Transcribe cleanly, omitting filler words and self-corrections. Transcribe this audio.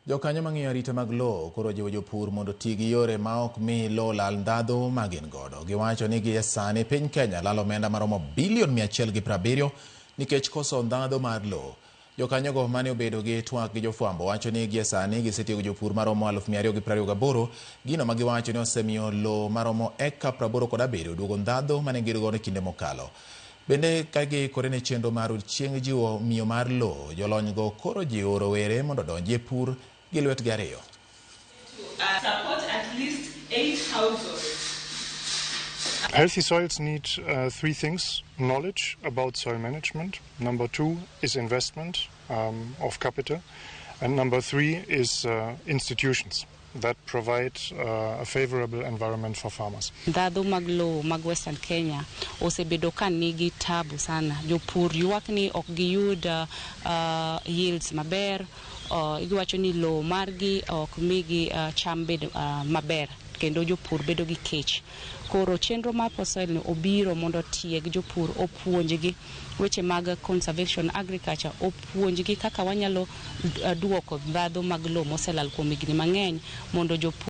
Jokanyo mang'iyo arita mag lowo koro jiwo jopur mondo ti gi yore ma ok mi lowo lal ndhadho ma gin godo. Giwacho ni gie sani piny Kenya lalo omenda maromo bilion 170 nikech koso ndhadho mar lowo. Jokanyo go mane obedo gi twak gi jofwambo wacho ni gie sani gisetiego jopur maromo 228. Gino ma giwacho ni osemiyo lowo maromo eka 87 duogo ndhadho mane gin godo kinde mokalo. Bende ka giikore ne chenro mar chieng' jiwo miyo mar lowo, jolony go koro jiwo rowere mondo donji e pur gi lwetgi ariyo. Support at least 8 households. Healthy soils need 3 things: knowledge about soil management. Number 2 is investment of capital. And number 3 is institutions that provide a favorable environment for farmers. Ndhadho mag lowo mag Western Kenya osebedo ka nigi tabu sana. Jopur ywak ni ok giyud yields maber. Iwacho ni lowo margi ok migi cham bedo maber, kendo jopur bedo gi kech. Koro chenro mar soil ni obiro mondo tieg jopur, opuonjgi weche mag conservation agriculture, opuonjgi kaka wanyalo duoko ndhadho mag lowo moselal kuom higni mang'eny mondo jopur